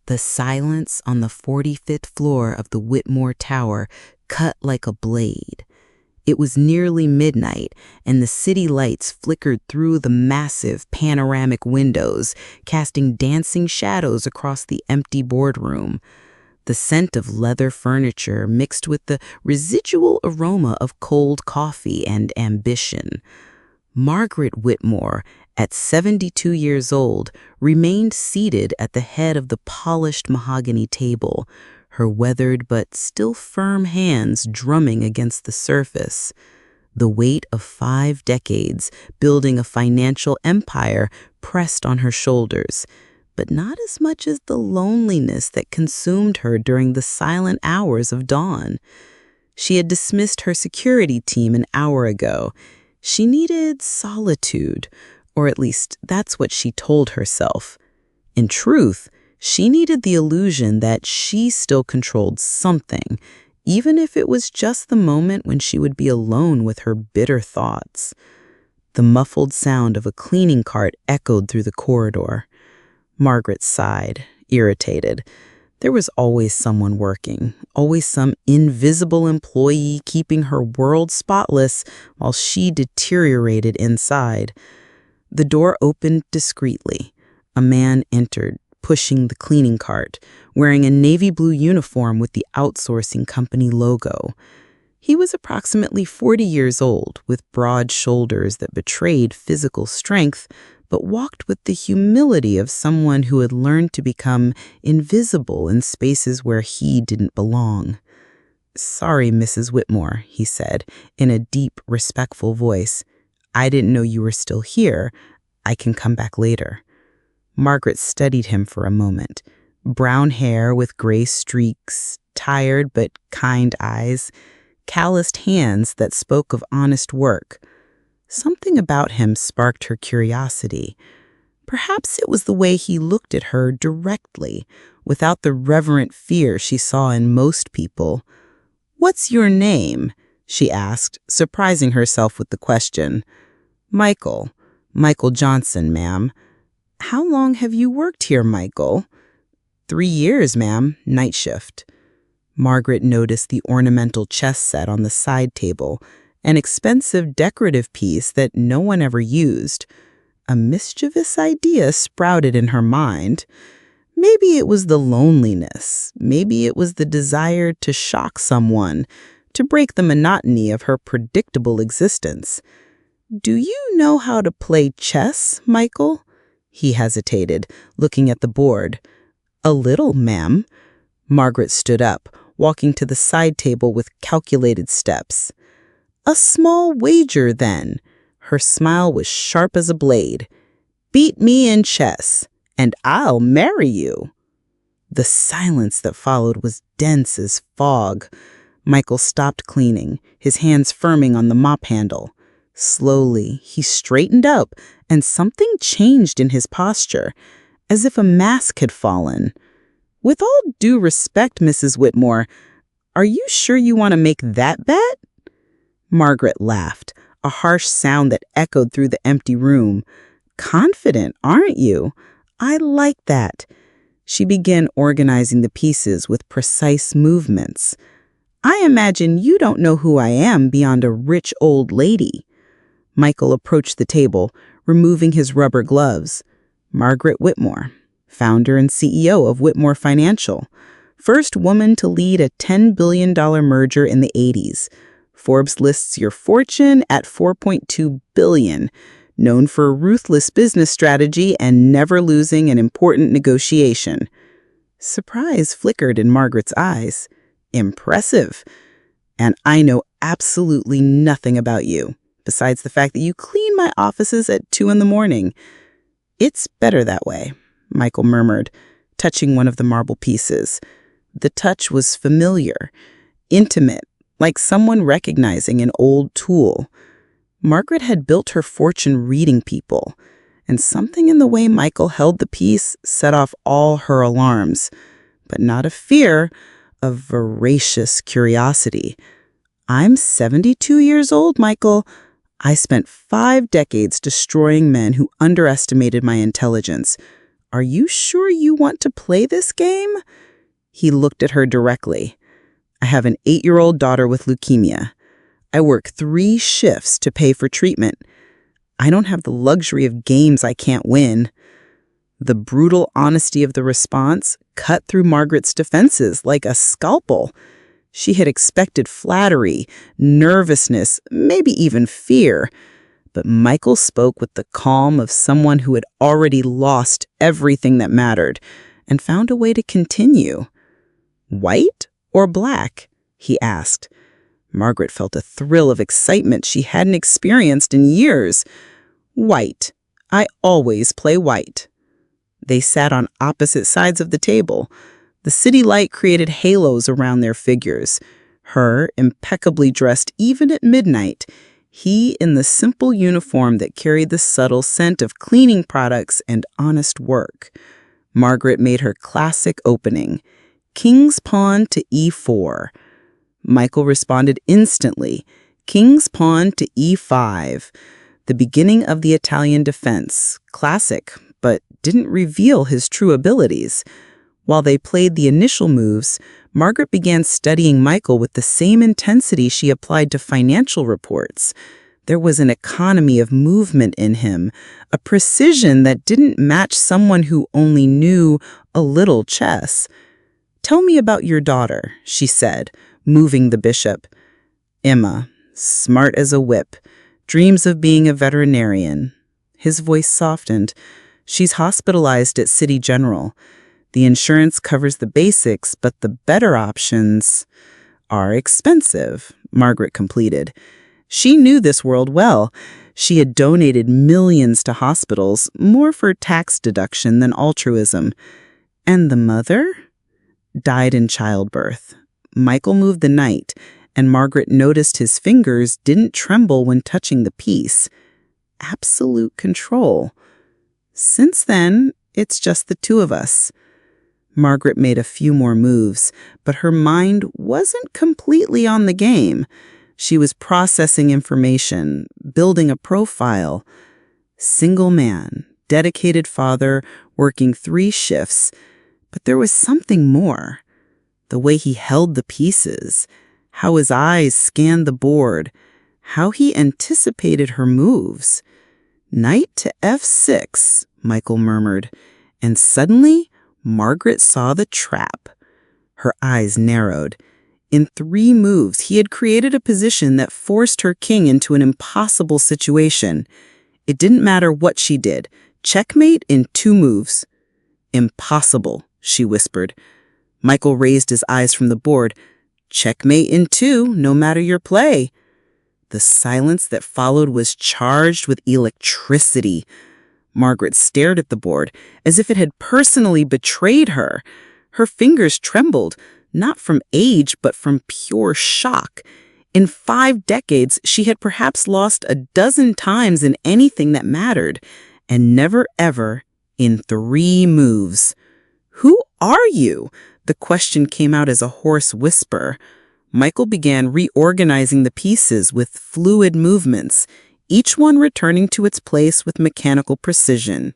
The silence on the 45th floor of the Whitmore Tower cut like a blade. It was nearly midnight, and the city lights flickered through the massive panoramic windows, casting dancing shadows across the empty boardroom. The scent of leather furniture mixed with the residual aroma of cold coffee and ambition. Margaret Whitmore, at 72 years old, remained seated at the head of the polished mahogany table, her weathered but still firm hands drumming against the surface. The weight of 5 decades building a financial empire pressed on her shoulders, but not as much as the loneliness that consumed her during the silent hours of dawn. She had dismissed her security team an hour ago. She needed solitude, or at least that's what she told herself. In truth, she needed the illusion that she still controlled something, even if it was just the moment when she would be alone with her bitter thoughts. The muffled sound of a cleaning cart echoed through the corridor. Margaret sighed, irritated. There was always someone working, always some invisible employee keeping her world spotless while she deteriorated inside. The door opened discreetly. A man entered, pushing the cleaning cart, wearing a navy blue uniform with the outsourcing company logo. He was approximately 40 years old, with broad shoulders that betrayed physical strength, but walked with the humility of someone who had learned to become invisible in spaces where he didn't belong. "Sorry, Mrs. Whitmore," he said, in a deep, respectful voice. "I didn't know you were still here. I can come back later." Margaret studied him for a moment. Brown hair with gray streaks, tired but kind eyes, calloused hands that spoke of honest work. Something about him sparked her curiosity. Perhaps it was the way he looked at her directly, without the reverent fear she saw in most people. "What's your name?" she asked, surprising herself with the question. "Michael. Michael Johnson, ma'am." "How long have you worked here, Michael?" 3 years, ma'am, night shift." Margaret noticed the ornamental chess set on the side table, an expensive decorative piece that no one ever used. A mischievous idea sprouted in her mind. Maybe it was the loneliness. Maybe it was the desire to shock someone, to break the monotony of her predictable existence. "Do you know how to play chess, Michael?" He hesitated, looking at the board. "A little, ma'am." Margaret stood up, walking to the side table with calculated steps. "A small wager, then." Her smile was sharp as a blade. "Beat me in chess, and I'll marry you." The silence that followed was dense as fog. Michael stopped cleaning, his hands firming on the mop handle. Slowly, he straightened up, and something changed in his posture, as if a mask had fallen. "With all due respect, Mrs. Whitmore, are you sure you want to make that bet?" Margaret laughed, a harsh sound that echoed through the empty room. "Confident, aren't you? I like that." She began organizing the pieces with precise movements. "I imagine you don't know who I am beyond a rich old lady." Michael approached the table, removing his rubber gloves. "Margaret Whitmore, founder and CEO of Whitmore Financial. First woman to lead a $10 billion merger in the 80s. Forbes lists your fortune at $4.2 billion. Known for a ruthless business strategy and never losing an important negotiation." Surprise flickered in Margaret's eyes. "Impressive. And I know absolutely nothing about you, besides the fact that you clean my offices at 2 a.m. "It's better that way," Michael murmured, touching one of the marble pieces. The touch was familiar, intimate, like someone recognizing an old tool. Margaret had built her fortune reading people, and something in the way Michael held the piece set off all her alarms, but not of fear, of voracious curiosity. "I'm 72 years old, Michael. I spent 5 decades destroying men who underestimated my intelligence. "Are you sure you want to play this game?" He looked at her directly. "I have an 8-year-old daughter with leukemia. I work 3 shifts to pay for treatment. I don't have the luxury of games I can't win." The brutal honesty of the response cut through Margaret's defenses like a scalpel. She had expected flattery, nervousness, maybe even fear. But Michael spoke with the calm of someone who had already lost everything that mattered and found a way to continue. "White or black?" he asked. Margaret felt a thrill of excitement she hadn't experienced in years. "White. I always play white." They sat on opposite sides of the table. The city light created halos around their figures. Her impeccably dressed even at midnight, he in the simple uniform that carried the subtle scent of cleaning products and honest work. Margaret made her classic opening, King's Pawn to E4. Michael responded instantly, King's Pawn to E5. The beginning of the Italian defense, classic, but didn't reveal his true abilities. While they played the initial moves, Margaret began studying Michael with the same intensity she applied to financial reports. There was an economy of movement in him, a precision that didn't match someone who only knew a little chess. "Tell me about your daughter," she said, moving the bishop. "Emma, smart as a whip, dreams of being a veterinarian." His voice softened. "She's hospitalized at City General. The insurance covers the basics, but the better options are expensive," Margaret completed. She knew this world well. She had donated millions to hospitals, more for tax deduction than altruism. "And the mother?" "Died in childbirth." Michael moved the knight, and Margaret noticed his fingers didn't tremble when touching the piece. Absolute control. "Since then, it's just the 2 of us." Margaret made a few more moves, but her mind wasn't completely on the game. She was processing information, building a profile. Single man, dedicated father, working 3 shifts. But there was something more. The way he held the pieces, how his eyes scanned the board, how he anticipated her moves. "Knight to F6, Michael murmured, and suddenly Margaret saw the trap. Her eyes narrowed. In 3 moves, he had created a position that forced her king into an impossible situation. It didn't matter what she did. Checkmate in 2 moves. "Impossible," she whispered. Michael raised his eyes from the board. "Checkmate in 2, no matter your play." The silence that followed was charged with electricity. Margaret stared at the board as if it had personally betrayed her. Her fingers trembled, not from age, but from pure shock. In 5 decades, she had perhaps lost a dozen times in anything that mattered, and never ever in 3 moves. "Who are you?" The question came out as a hoarse whisper. Michael began reorganizing the pieces with fluid movements, each one returning to its place with mechanical precision.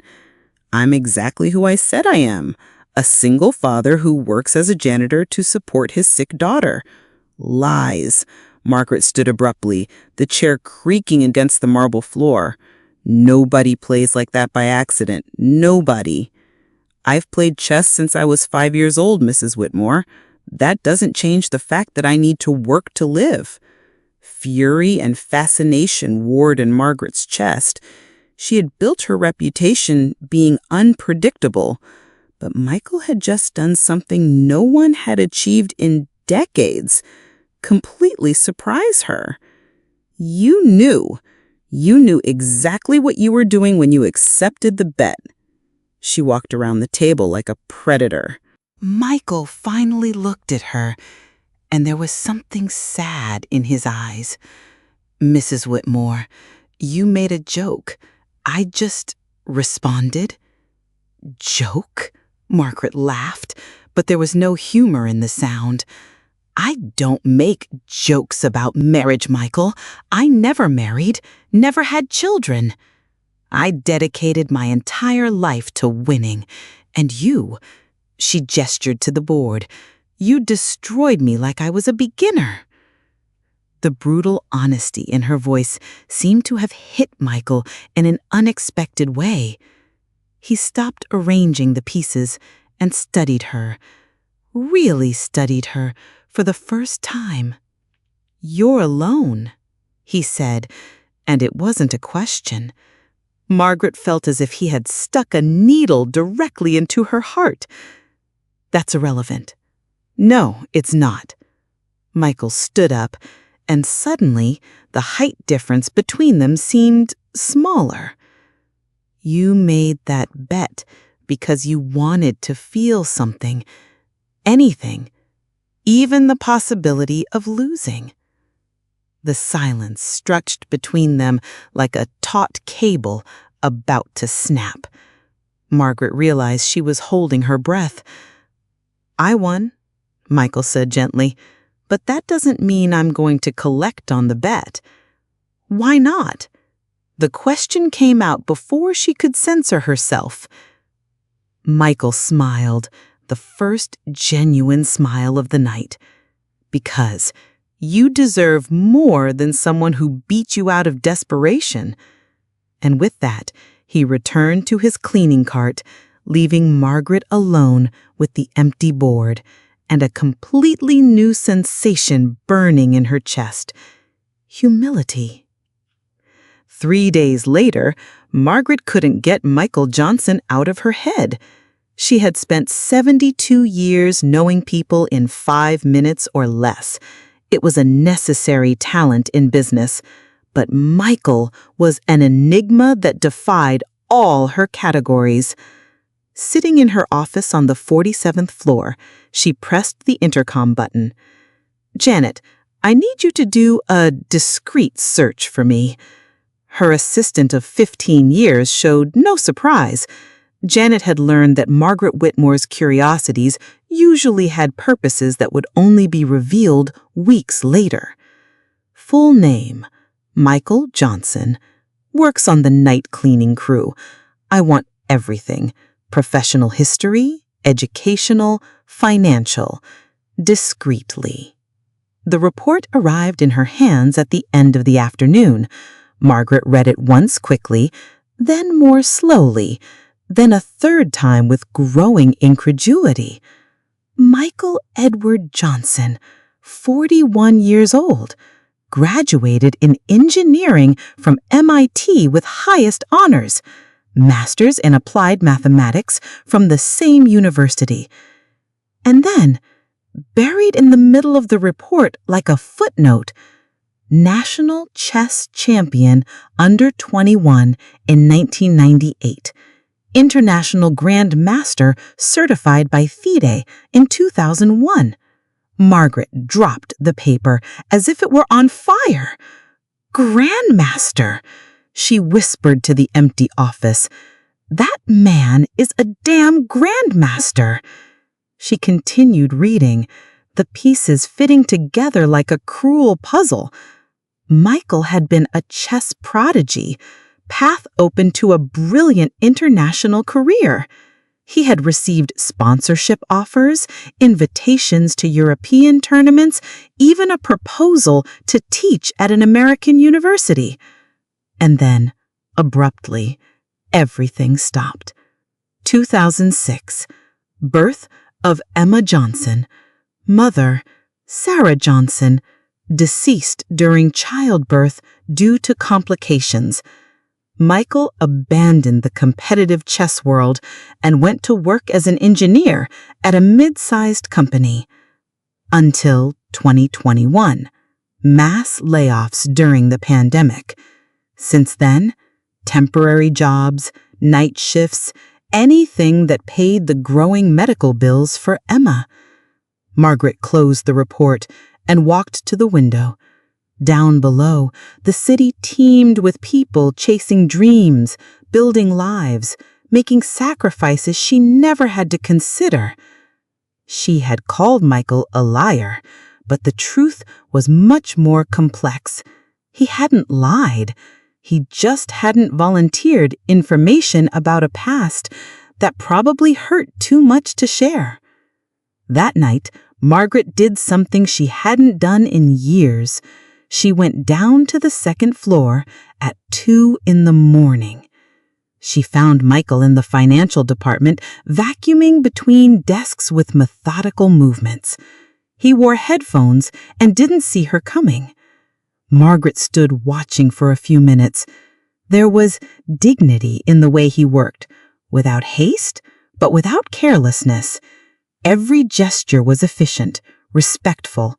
"I'm exactly who I said I am, a single father who works as a janitor to support his sick daughter." "Lies." Margaret stood abruptly, the chair creaking against the marble floor. "Nobody plays like that by accident. Nobody." "I've played chess since I was 5 years old, Mrs. Whitmore. That doesn't change the fact that I need to work to live." Fury and fascination warred in Margaret's chest. She had built her reputation being unpredictable, but Michael had just done something no one had achieved in decades. Completely surprise her. You knew exactly what you were doing when you accepted the bet." She walked around the table like a predator. Michael finally looked at her, and there was something sad in his eyes. "Mrs. Whitmore, you made a joke. I just responded." "Joke?" Margaret laughed, but there was no humor in the sound. "I don't make jokes about marriage, Michael. I never married, never had children." I dedicated my entire life to winning. And you, she gestured to the board, you destroyed me like I was a beginner. The brutal honesty in her voice seemed to have hit Michael in an unexpected way. He stopped arranging the pieces and studied her, really studied her for the first time. "You're alone," he said, and it wasn't a question. Margaret felt as if he had stuck a needle directly into her heart. "That's irrelevant." "No, it's not." Michael stood up, and suddenly the height difference between them seemed smaller. "You made that bet because you wanted to feel something, anything, even the possibility of losing." The silence stretched between them like a taut cable about to snap. Margaret realized she was holding her breath. "I won," Michael said gently, "but that doesn't mean I'm going to collect on the bet." "Why not?" The question came out before she could censor herself. Michael smiled, the first genuine smile of the night. "Because you deserve more than someone who beat you out of desperation." And with that, he returned to his cleaning cart, leaving Margaret alone with the empty board and a completely new sensation burning in her chest: humility. 3 days later, Margaret couldn't get Michael Johnson out of her head. She had spent 72 years knowing people in 5 minutes or less. It was a necessary talent in business, but Michael was an enigma that defied all her categories. Sitting in her office on the 47th floor, she pressed the intercom button. "Janet, I need you to do a discreet search for me." Her assistant of 15 years showed no surprise. Janet had learned that Margaret Whitmore's curiosities usually had purposes that would only be revealed weeks later. Full name: Michael Johnson. Works on the night cleaning crew. I want everything: professional history, educational, financial. Discreetly. The report arrived in her hands at the end of the afternoon. Margaret read it once quickly, then more slowly, then a third time with growing incredulity. Michael Edward Johnson, 41 years old, graduated in engineering from MIT with highest honors, master's in applied mathematics from the same university. And then, buried in the middle of the report like a footnote, National Chess Champion under 21 in 1998, International Grand Master certified by FIDE in 2001. Margaret dropped the paper as if it were on fire. "Grandmaster," she whispered to the empty office. "That man is a damn grandmaster." She continued reading, the pieces fitting together like a cruel puzzle. Michael had been a chess prodigy, path open to a brilliant international career. He had received sponsorship offers, invitations to European tournaments, even a proposal to teach at an American university. And then, abruptly, everything stopped. 2006. Birth of Emma Johnson. Mother, Sarah Johnson, deceased during childbirth due to complications. Michael abandoned the competitive chess world and went to work as an engineer at a mid-sized company. Until 2021, mass layoffs during the pandemic. Since then, temporary jobs, night shifts, anything that paid the growing medical bills for Emma. Margaret closed the report and walked to the window. Down below, the city teemed with people chasing dreams, building lives, making sacrifices she never had to consider. She had called Michael a liar, but the truth was much more complex. He hadn't lied. He just hadn't volunteered information about a past that probably hurt too much to share. That night, Margaret did something she hadn't done in years. She went down to the second floor at 2 in the morning. She found Michael in the financial department vacuuming between desks with methodical movements. He wore headphones and didn't see her coming. Margaret stood watching for a few minutes. There was dignity in the way he worked, without haste, but without carelessness. Every gesture was efficient, respectful.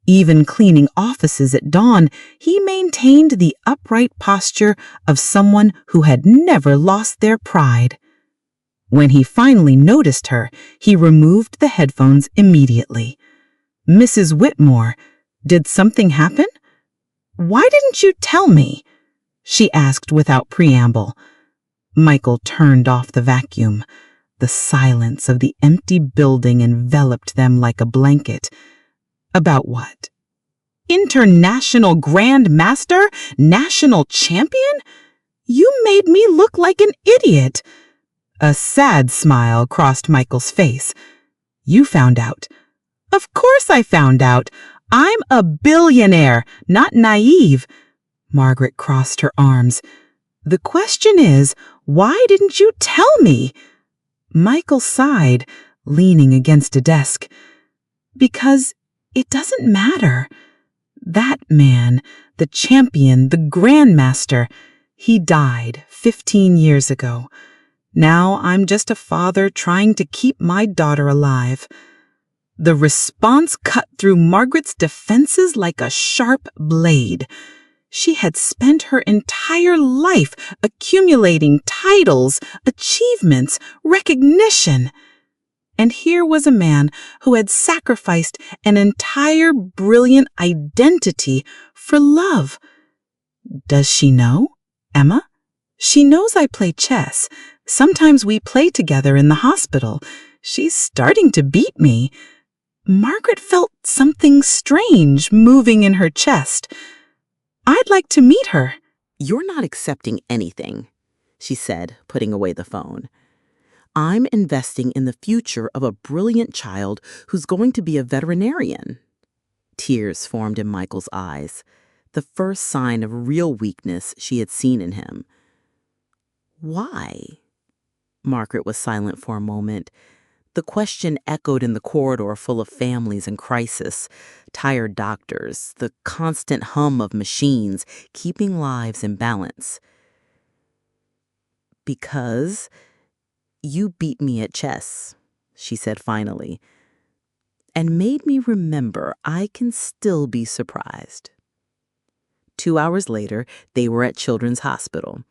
Even cleaning offices at dawn, he maintained the upright posture of someone who had never lost their pride. When he finally noticed her, he removed the headphones immediately. "Mrs. Whitmore, did something happen? Why didn't you tell me?" she asked without preamble. Michael turned off the vacuum. The silence of the empty building enveloped them like a blanket. "About what? International Grand Master? National Champion? You made me look like an idiot." A sad smile crossed Michael's face. "You found out." "Of course I found out. I'm a billionaire, not naive." Margaret crossed her arms. "The question is, why didn't you tell me?" Michael sighed, leaning against a desk. "Because it doesn't matter. That man, the champion, the grandmaster, he died 15 years ago. Now I'm just a father trying to keep my daughter alive." The response cut through Margaret's defenses like a sharp blade. She had spent her entire life accumulating titles, achievements, recognition. And here was a man who had sacrificed an entire brilliant identity for love. "Does she know, Emma? She knows I play chess. Sometimes we play together in the hospital. She's starting to beat me." Margaret felt something strange moving in her chest. "I'd like to meet her." "You're not accepting anything," she said, putting away the phone. "I'm investing in the future of a brilliant child who's going to be a veterinarian." Tears formed in Michael's eyes, the first sign of real weakness she had seen in him. "Why?" Margaret was silent for a moment. The question echoed in the corridor full of families in crisis, tired doctors, the constant hum of machines keeping lives in balance. "Because you beat me at chess," she said finally, "and made me remember I can still be surprised." 2 hours later, they were at Children's Hospital.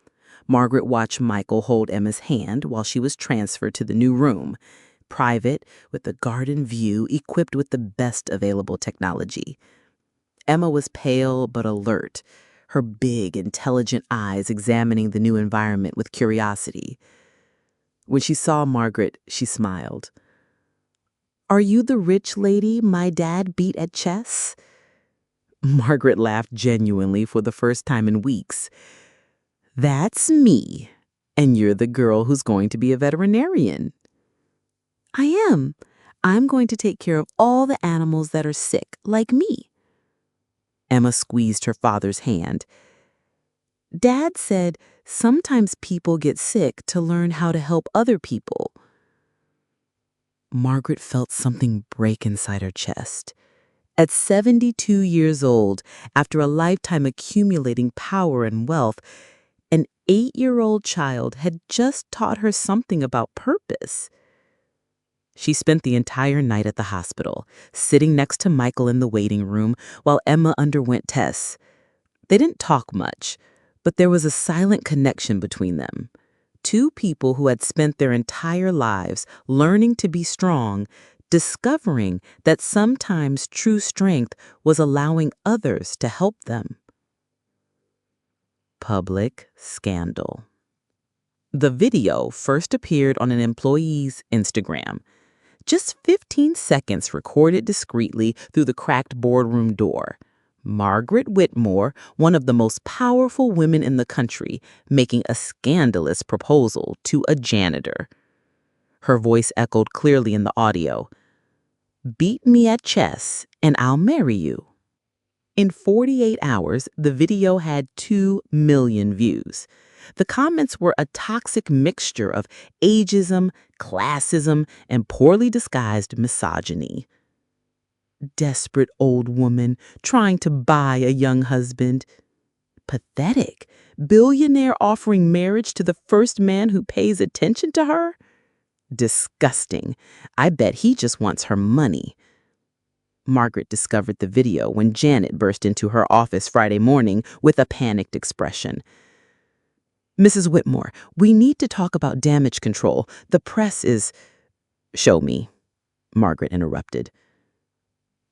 Margaret watched Michael hold Emma's hand while she was transferred to the new room, private, with a garden view equipped with the best available technology. Emma was pale but alert, her big, intelligent eyes examining the new environment with curiosity. When she saw Margaret, she smiled. "Are you the rich lady my dad beat at chess?" Margaret laughed genuinely for the first time in weeks. "That's me, and you're the girl who's going to be a veterinarian." "I am. I'm going to take care of all the animals that are sick, like me." Emma squeezed her father's hand. "Dad said sometimes people get sick to learn how to help other people." Margaret felt something break inside her chest. At 72 years old, after a lifetime accumulating power and wealth, an 8-year-old child had just taught her something about purpose. She spent the entire night at the hospital, sitting next to Michael in the waiting room while Emma underwent tests. They didn't talk much, but there was a silent connection between them. Two people who had spent their entire lives learning to be strong, discovering that sometimes true strength was allowing others to help them. Public scandal. The video first appeared on an employee's Instagram. Just 15 seconds recorded discreetly through the cracked boardroom door. Margaret Whitmore, one of the most powerful women in the country, making a scandalous proposal to a janitor. Her voice echoed clearly in the audio. "Beat me at chess, and I'll marry you." In 48 hours, the video had 2 million views. The comments were a toxic mixture of ageism, classism, and poorly disguised misogyny. Desperate old woman trying to buy a young husband. Pathetic. Billionaire offering marriage to the first man who pays attention to her? Disgusting. I bet he just wants her money. Margaret discovered the video when Janet burst into her office Friday morning with a panicked expression. "Mrs. Whitmore, we need to talk about damage control. The press is—" "Show me," Margaret interrupted.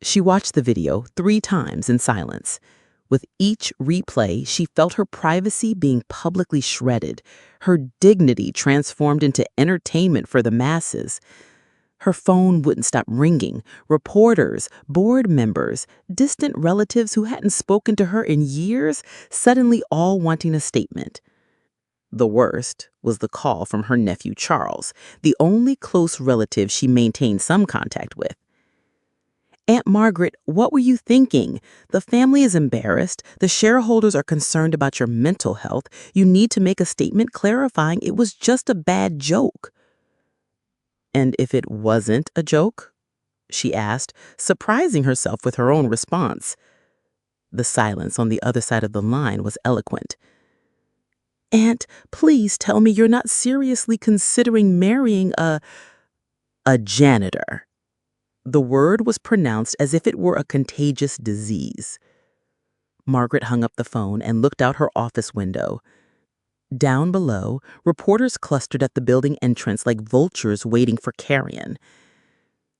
She watched the video 3 times in silence. With each replay, she felt her privacy being publicly shredded, her dignity transformed into entertainment for the masses. Her phone wouldn't stop ringing. Reporters, board members, distant relatives who hadn't spoken to her in years, suddenly all wanting a statement. The worst was the call from her nephew Charles, the only close relative she maintained some contact with. "Aunt Margaret, what were you thinking? The family is embarrassed. The shareholders are concerned about your mental health. You need to make a statement clarifying it was just a bad joke." "And if it wasn't a joke?" she asked, surprising herself with her own response. The silence on the other side of the line was eloquent. "Aunt, please tell me you're not seriously considering marrying a janitor." The word was pronounced as if it were a contagious disease. Margaret hung up the phone and looked out her office window. Down below, reporters clustered at the building entrance like vultures waiting for carrion.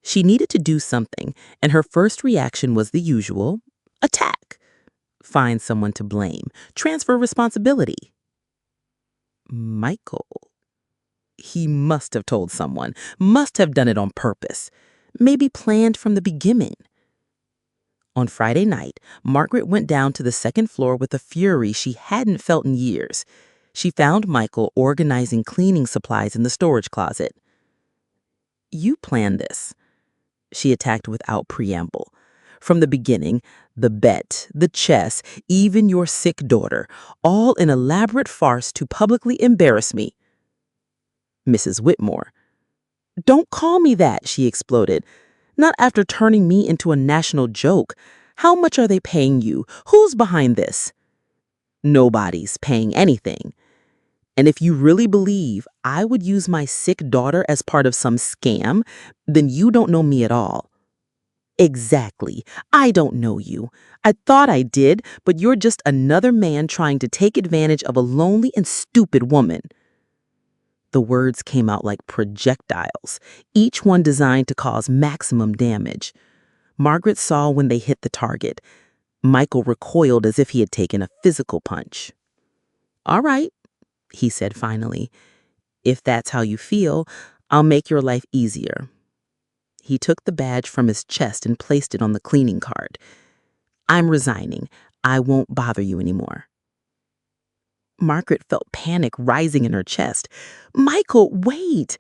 She needed to do something, and her first reaction was the usual: attack. Find someone to blame. Transfer responsibility. Michael. He must have told someone, must have done it on purpose, maybe planned from the beginning. On Friday night, Margaret went down to the second floor with a fury she hadn't felt in years. She found Michael organizing cleaning supplies in the storage closet. "You planned this," she attacked without preamble. "From the beginning, the bet, the chess, even your sick daughter, all an elaborate farce to publicly embarrass me." Mrs. Whitmore. "Don't call me that," she exploded. "Not after turning me into a national joke. How much are they paying you? Who's behind this?" "Nobody's paying anything. And if you really believe I would use my sick daughter as part of some scam, then you don't know me at all." "Exactly. I don't know you. I thought I did, but you're just another man trying to take advantage of a lonely and stupid woman." The words came out like projectiles, each one designed to cause maximum damage. Margaret saw when they hit the target. Michael recoiled as if he had taken a physical punch. "All right," he said finally. "If that's how you feel, I'll make your life easier." He took the badge from his chest and placed it on the cleaning card. "I'm resigning. I won't bother you anymore." Margaret felt panic rising in her chest. "Michael, wait!"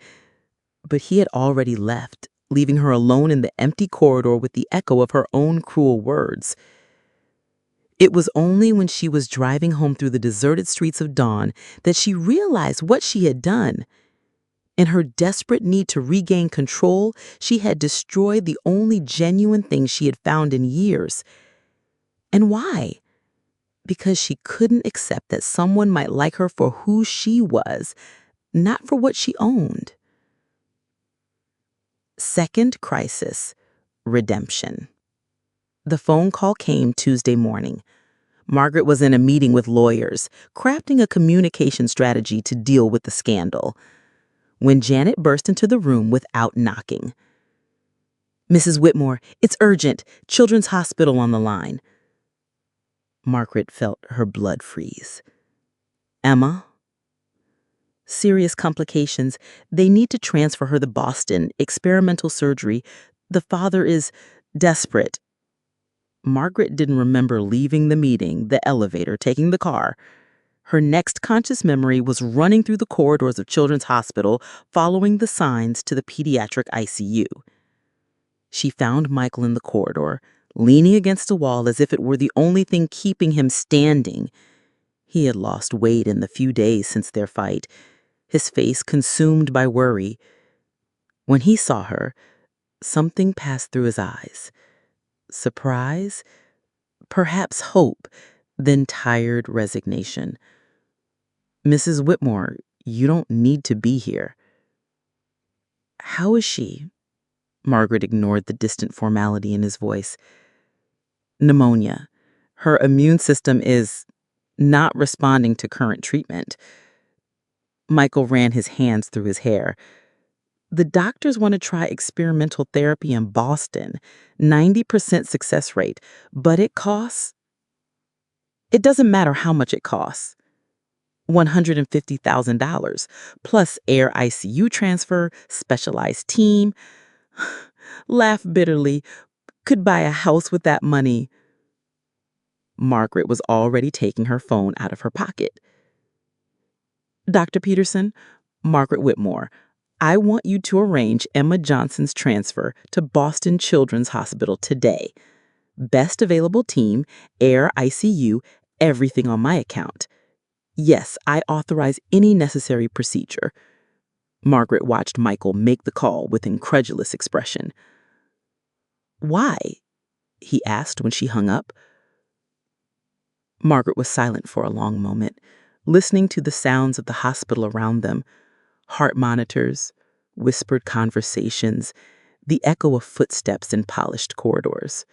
But he had already left, leaving her alone in the empty corridor with the echo of her own cruel words. It was only when she was driving home through the deserted streets of dawn that she realized what she had done. In her desperate need to regain control, she had destroyed the only genuine thing she had found in years. And why? Because she couldn't accept that someone might like her for who she was, not for what she owned. Second crisis, redemption. The phone call came Tuesday morning. Margaret was in a meeting with lawyers, crafting a communication strategy to deal with the scandal, when Janet burst into the room without knocking. "Mrs. Whitmore, it's urgent. Children's Hospital on the line." Margaret felt her blood freeze. "Emma?" "Serious complications. They need to transfer her to Boston. Experimental surgery. The father is desperate." Margaret didn't remember leaving the meeting, the elevator, taking the car. Her next conscious memory was running through the corridors of Children's Hospital, following the signs to the pediatric ICU. She found Michael in the corridor, leaning against a wall as if it were the only thing keeping him standing. He had lost weight in the few days since their fight, his face consumed by worry. When he saw her, something passed through his eyes. Surprise, perhaps hope, then tired resignation. "Mrs. Whitmore, you don't need to be here." "How is she?" Margaret ignored the distant formality in his voice. "Pneumonia. Her immune system is not responding to current treatment." Michael ran his hands through his hair. "The doctors want to try experimental therapy in Boston, 90% success rate, but it costs. It doesn't matter how much it costs. $150,000, plus air ICU transfer, specialized team." Laugh bitterly. "Could buy a house with that money." Margaret was already taking her phone out of her pocket. "Dr. Peterson, Margaret Whitmore, I want you to arrange Emma Johnson's transfer to Boston Children's Hospital today. Best available team, air ICU, everything on my account. Yes, I authorize any necessary procedure." Margaret watched Michael make the call with incredulous expression. "Why?" he asked when she hung up. Margaret was silent for a long moment, listening to the sounds of the hospital around them: heart monitors, whispered conversations, the echo of footsteps in polished corridors.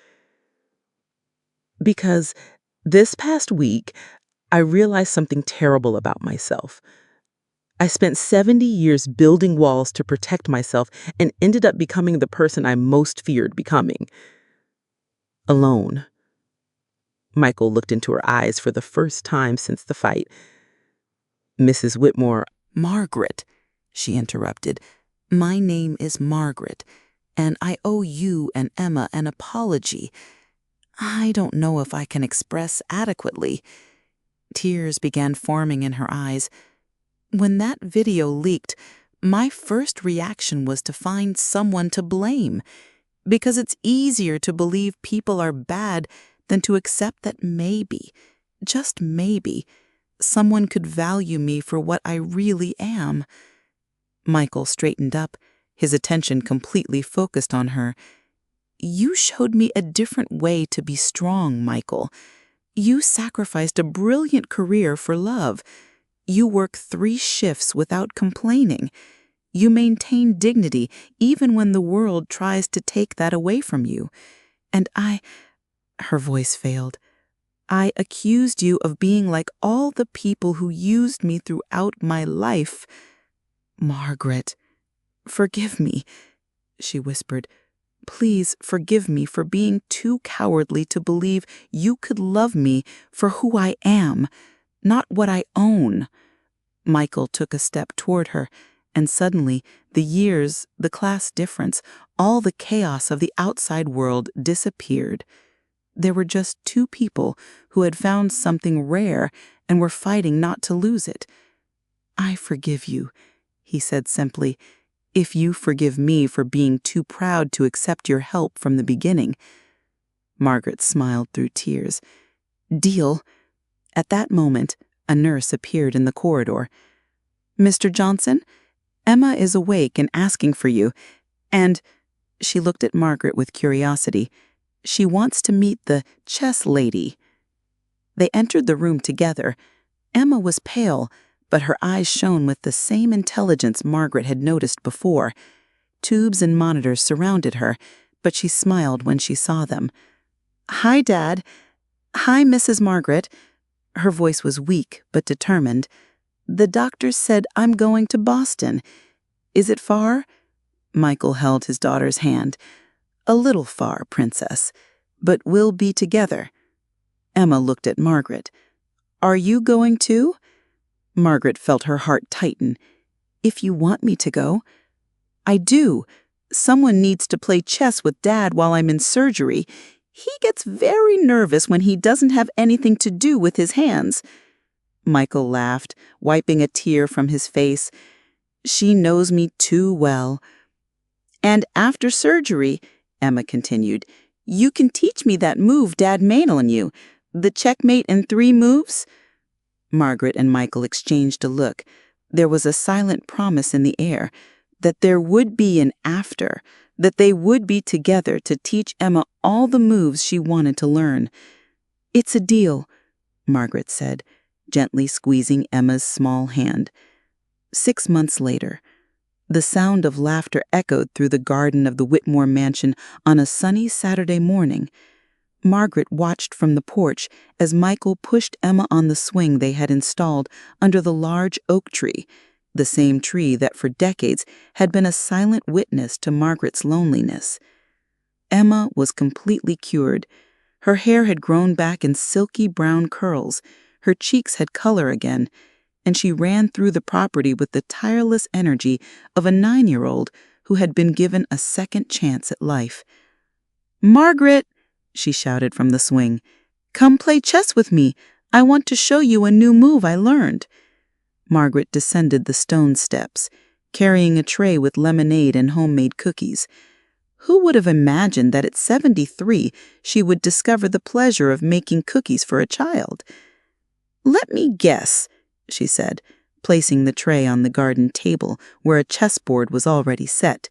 "Because this past week, I realized something terrible about myself. I spent 70 years building walls to protect myself and ended up becoming the person I most feared becoming. Alone." Michael looked into her eyes for the first time since the fight. "Mrs. Whitmore—" "Margaret," she interrupted. "My name is Margaret, and I owe you and Emma an apology. I don't know if I can express adequately." Tears began forming in her eyes. "When that video leaked, my first reaction was to find someone to blame, because it's easier to believe people are bad than to accept that maybe, just maybe, someone could value me for what I really am." Michael straightened up, his attention completely focused on her. "You showed me a different way to be strong, Michael. You sacrificed a brilliant career for love. You work 3 shifts without complaining. You maintain dignity even when the world tries to take that away from you. And her voice failed. "I accused you of being like all the people who used me throughout my life. Margaret, forgive me," she whispered. "Please forgive me for being too cowardly to believe you could love me for who I am, not what I own." Michael took a step toward her, and suddenly the years, the class difference, all the chaos of the outside world disappeared. There were just 2 people who had found something rare and were fighting not to lose it. "I forgive you," he said simply, "if you forgive me for being too proud to accept your help from the beginning." Margaret smiled through tears. "Deal." At that moment, a nurse appeared in the corridor. "Mr. Johnson, Emma is awake and asking for you, and—" she looked at Margaret with curiosity. "She wants to meet the chess lady." They entered the room together. Emma was pale, but her eyes shone with the same intelligence Margaret had noticed before. Tubes and monitors surrounded her, but she smiled when she saw them. "Hi, Dad. Hi, Mrs. Margaret." Her voice was weak but determined. "The doctor said I'm going to Boston. Is it far?" Michael held his daughter's hand. "A little far, Princess, but we'll be together." Emma looked at Margaret. "Are you going too?" Margaret felt her heart tighten. "If you want me to go." "I do. Someone needs to play chess with Dad while I'm in surgery. He gets very nervous when he doesn't have anything to do with his hands." Michael laughed, wiping a tear from his face. "She knows me too well." "And after surgery," Emma continued, "you can teach me that move Dad made on you, the checkmate in 3 moves?" Margaret and Michael exchanged a look. There was a silent promise in the air that there would be an after, that they would be together to teach Emma all the moves she wanted to learn. "It's a deal," Margaret said, gently squeezing Emma's small hand. 6 months later, the sound of laughter echoed through the garden of the Whitmore mansion on a sunny Saturday morning. Margaret watched from the porch as Michael pushed Emma on the swing they had installed under the large oak tree, the same tree that for decades had been a silent witness to Margaret's loneliness. Emma was completely cured. Her hair had grown back in silky brown curls, her cheeks had color again, and she ran through the property with the tireless energy of a 9-year-old who had been given a second chance at life. "Margaret," she shouted from the swing, "come play chess with me. I want to show you a new move I learned." Margaret descended the stone steps, carrying a tray with lemonade and homemade cookies. Who would have imagined that at 73 she would discover the pleasure of making cookies for a child? "Let me guess," she said, placing the tray on the garden table where a chessboard was already set.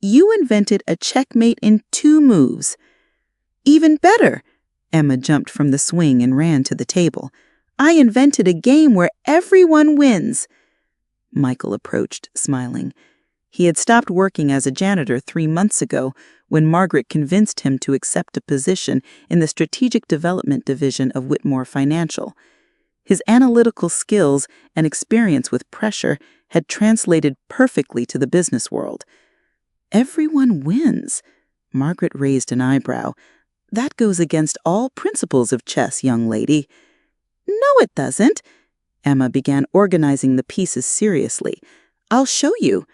"You invented a checkmate in 2 moves." "Even better!" Emma jumped from the swing and ran to the table. "I invented a game where everyone wins." Michael approached, smiling. He had stopped working as a janitor 3 months ago when Margaret convinced him to accept a position in the Strategic Development Division of Whitmore Financial. His analytical skills and experience with pressure had translated perfectly to the business world. "Everyone wins." Margaret raised an eyebrow. "That goes against all principles of chess, young lady." "No, it doesn't." Emma began organizing the pieces seriously. "I'll show you."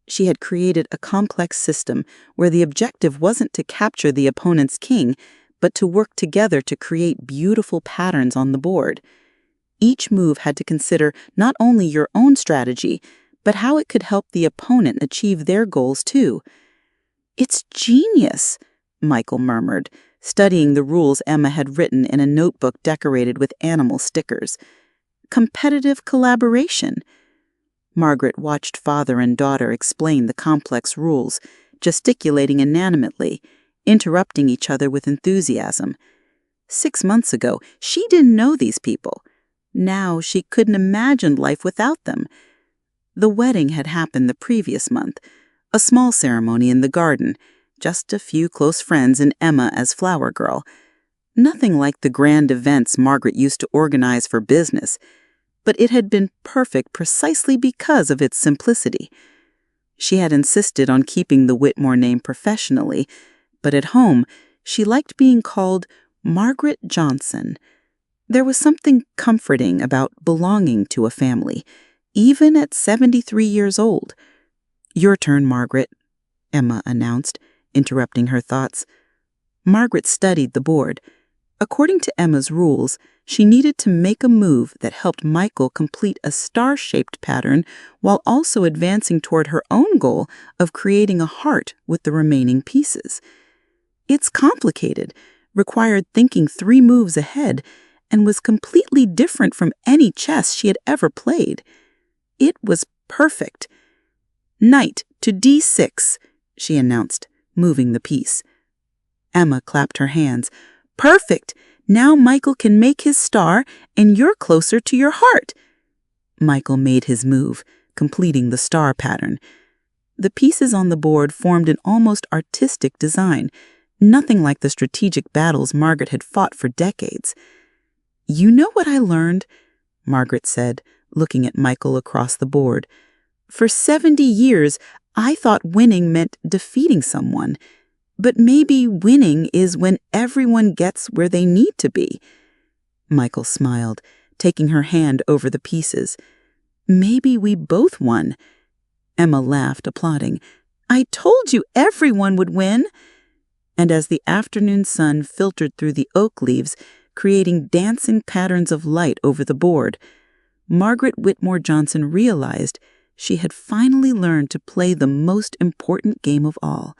She had created a complex system where the objective wasn't to capture the opponent's king, but to work together to create beautiful patterns on the board. Each move had to consider not only your own strategy, but how it could help the opponent achieve their goals too. "It's genius," Michael murmured, studying the rules Emma had written in a notebook decorated with animal stickers. "Competitive collaboration." Margaret watched father and daughter explain the complex rules, gesticulating inanimmately, interrupting each other with enthusiasm. 6 months ago, she didn't know these people. Now she couldn't imagine life without them. The wedding had happened the previous month, a small ceremony in the garden, just a few close friends and Emma as flower girl. Nothing like the grand events Margaret used to organize for business, but it had been perfect precisely because of its simplicity. She had insisted on keeping the Whitmore name professionally, but at home she liked being called Margaret Johnson. There was something comforting about belonging to a family, even at 73 years old. "Your turn, Margaret," Emma announced, interrupting her thoughts. Margaret studied the board. According to Emma's rules, she needed to make a move that helped Michael complete a star-shaped pattern while also advancing toward her own goal of creating a heart with the remaining pieces. It's complicated, required thinking 3 moves ahead, and was completely different from any chess she had ever played. It was perfect. "Knight to D6, she announced, moving the piece. Emma clapped her hands. "Perfect! Now Michael can make his star, and you're closer to your heart." Michael made his move, completing the star pattern. The pieces on the board formed an almost artistic design, nothing like the strategic battles Margaret had fought for decades. "You know what I learned?" Margaret said, looking at Michael across the board. "For 70 years, I thought winning meant defeating someone. But maybe winning is when everyone gets where they need to be." Michael smiled, taking her hand over the pieces. "Maybe we both won." Emma laughed, applauding. "I told you everyone would win." And as the afternoon sun filtered through the oak leaves, creating dancing patterns of light over the board, Margaret Whitmore Johnson realized she had finally learned to play the most important game of all,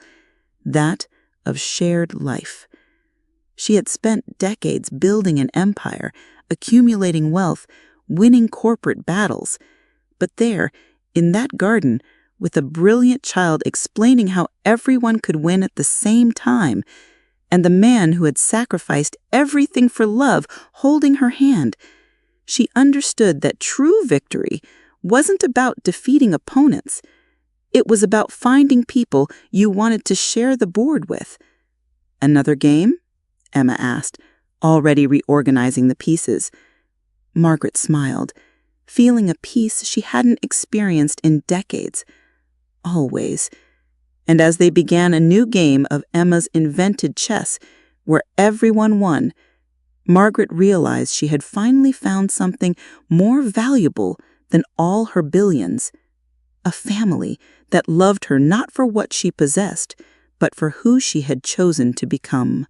that of shared life. She had spent decades building an empire, accumulating wealth, winning corporate battles. But there, in that garden, with a brilliant child explaining how everyone could win at the same time, and the man who had sacrificed everything for love holding her hand, she understood that true victory wasn't about defeating opponents. It was about finding people you wanted to share the board with. "Another game?" Emma asked, already reorganizing the pieces. Margaret smiled, feeling a peace she hadn't experienced in decades. Always. And as they began a new game of Emma's invented chess, where everyone won, Margaret realized she had finally found something more valuable than all her billions. A family that loved her not for what she possessed, but for who she had chosen to become.